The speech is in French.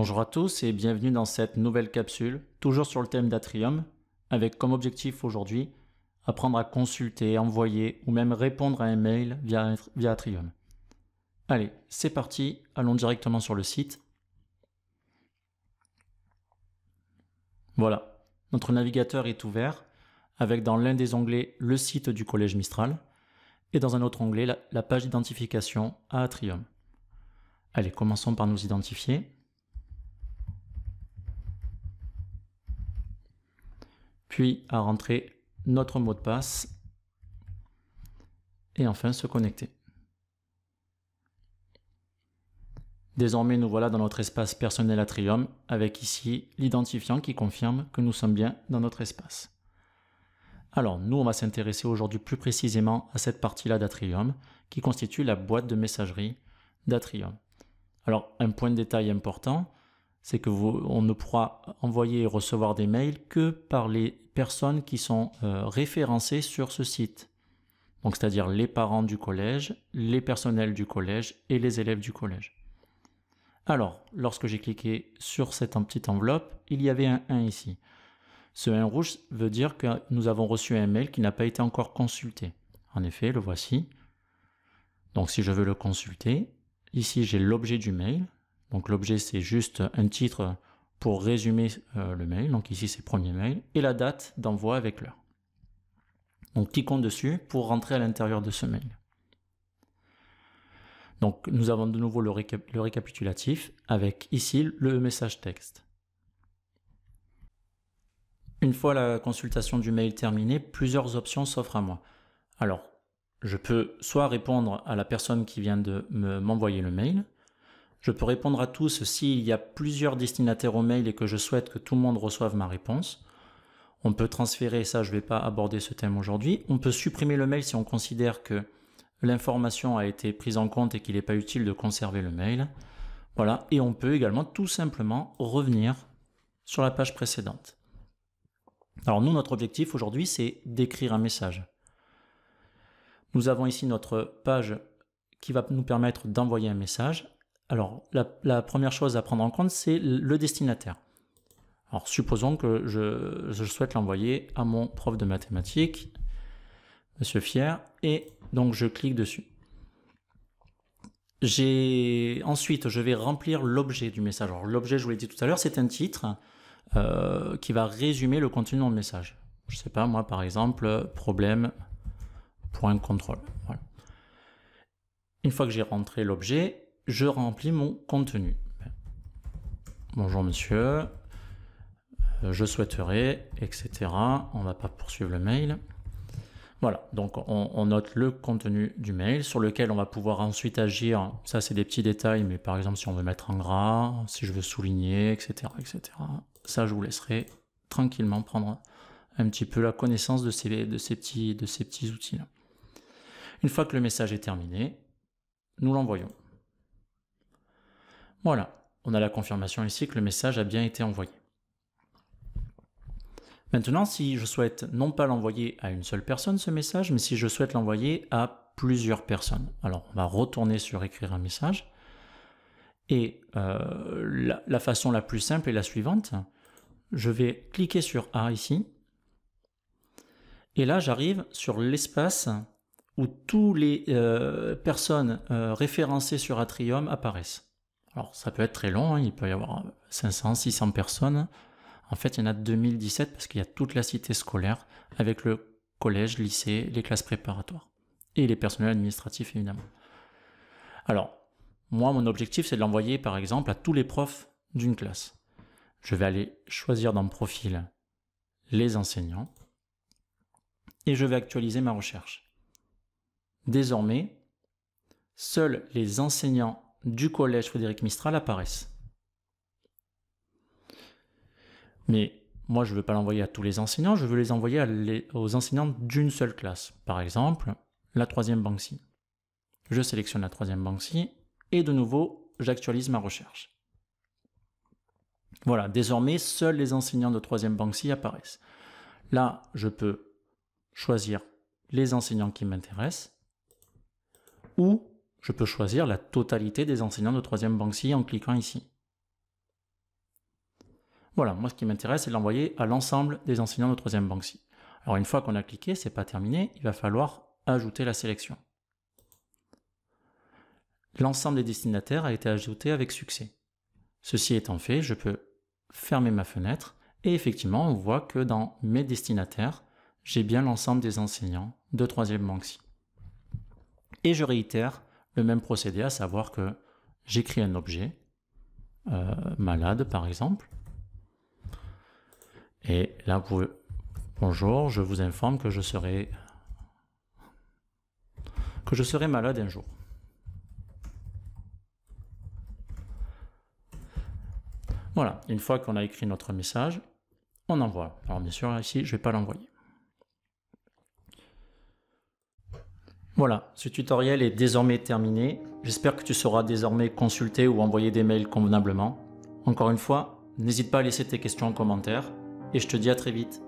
Bonjour à tous et bienvenue dans cette nouvelle capsule, toujours sur le thème d'Atrium, avec comme objectif aujourd'hui apprendre à consulter, envoyer ou même répondre à un mail via Atrium. Allez, c'est parti, allons directement sur le site. Voilà, notre navigateur est ouvert avec dans l'un des onglets le site du Collège Mistral et dans un autre onglet la page d'identification à Atrium. Allez, commençons par nous identifier. Puis à rentrer notre mot de passe et enfin se connecter. Désormais, nous voilà dans notre espace personnel Atrium avec ici l'identifiant qui confirme que nous sommes bien dans notre espace. Alors, nous, on va s'intéresser aujourd'hui plus précisément à cette partie-là d'Atrium qui constitue la boîte de messagerie d'Atrium. Alors, un point de détail important, c'est que on ne pourra envoyer et recevoir des mails que par les personnes qui sont référencées sur ce site. Donc, c'est-à-dire les parents du collège, les personnels du collège et les élèves du collège. Alors, lorsque j'ai cliqué sur cette petite enveloppe, il y avait un 1 ici. Ce 1 rouge veut dire que nous avons reçu un mail qui n'a pas été encore consulté. En effet, le voici. Donc, si je veux le consulter, ici j'ai l'objet du mail. Donc, l'objet, c'est juste un titre pour résumer le mail. Donc, ici, c'est premier mail. Et la date d'envoi avec l'heure. Donc, cliquons dessus pour rentrer à l'intérieur de ce mail. Donc, nous avons de nouveau le récapitulatif avec ici le message texte. Une fois la consultation du mail terminée, plusieurs options s'offrent à moi. Alors, je peux soit répondre à la personne qui vient de m'envoyer le mail, je peux répondre à tous s'il y a plusieurs destinataires au mail et que je souhaite que tout le monde reçoive ma réponse. On peut transférer, ça je ne vais pas aborder ce thème aujourd'hui. On peut supprimer le mail si on considère que l'information a été prise en compte et qu'il n'est pas utile de conserver le mail. Voilà, et on peut également tout simplement revenir sur la page précédente. Alors nous, notre objectif aujourd'hui, c'est d'écrire un message. Nous avons ici notre page qui va nous permettre d'envoyer un message. Alors, la première chose à prendre en compte, c'est le destinataire. Alors, supposons que je souhaite l'envoyer à mon prof de mathématiques, Monsieur Fier, et donc je clique dessus. Ensuite, je vais remplir l'objet du message. Alors, l'objet, je vous l'ai dit tout à l'heure, c'est un titre qui va résumer le contenu de mon message. Je ne sais pas, moi, par exemple, problème, point contrôle. Voilà. Une fois que j'ai rentré l'objet, je remplis mon contenu. Bonjour monsieur, je souhaiterais, etc. On ne va pas poursuivre le mail. Voilà, donc on note le contenu du mail sur lequel on va pouvoir ensuite agir. Ça, c'est des petits détails, mais par exemple, si on veut mettre en gras, si je veux souligner, etc., etc. Ça, je vous laisserai tranquillement prendre un petit peu la connaissance de ces petits outils-là. Une fois que le message est terminé, nous l'envoyons. Voilà, on a la confirmation ici que le message a bien été envoyé. Maintenant, si je souhaite non pas l'envoyer à une seule personne ce message, mais si je souhaite l'envoyer à plusieurs personnes. Alors, on va retourner sur écrire un message. Et la façon la plus simple est la suivante. Je vais cliquer sur A ici. Et là, j'arrive sur l'espace où toutes les personnes référencées sur Atrium apparaissent. Alors, ça peut être très long, hein, il peut y avoir 500, 600 personnes. En fait, il y en a 2017 parce qu'il y a toute la cité scolaire avec le collège, lycée, les classes préparatoires et les personnels administratifs, évidemment. Alors, moi, mon objectif, c'est de l'envoyer, par exemple, à tous les profs d'une classe. Je vais aller choisir dans Profil les enseignants et je vais actualiser ma recherche. Désormais, seuls les enseignants du collège Frédéric Mistral apparaissent. Mais moi, je ne veux pas l'envoyer à tous les enseignants, je veux les envoyer aux enseignants d'une seule classe. Par exemple, la 3e Banksy. Je sélectionne la 3e Banksy et de nouveau, j'actualise ma recherche. Voilà, désormais, seuls les enseignants de 3e Banksy apparaissent. Là, je peux choisir les enseignants qui m'intéressent ou je peux choisir la totalité des enseignants de 3e Banksy en cliquant ici. Voilà, moi ce qui m'intéresse, c'est de l'envoyer à l'ensemble des enseignants de 3e banque psy. Alors une fois qu'on a cliqué, c'est pas terminé, il va falloir ajouter la sélection. L'ensemble des destinataires a été ajouté avec succès. Ceci étant fait, je peux fermer ma fenêtre et effectivement, on voit que dans mes destinataires, j'ai bien l'ensemble des enseignants de 3e banque psy. Et je réitère le même procédé, à savoir que j'écris un objet, malade par exemple, et là vous pouvez, bonjour, je vous informe que je serai malade un jour. Voilà, une fois qu'on a écrit notre message, on envoie. Alors bien sûr, ici, je ne vais pas l'envoyer. Voilà, ce tutoriel est désormais terminé. J'espère que tu sauras désormais consulter ou envoyer des mails convenablement. Encore une fois, n'hésite pas à laisser tes questions en commentaire et je te dis à très vite.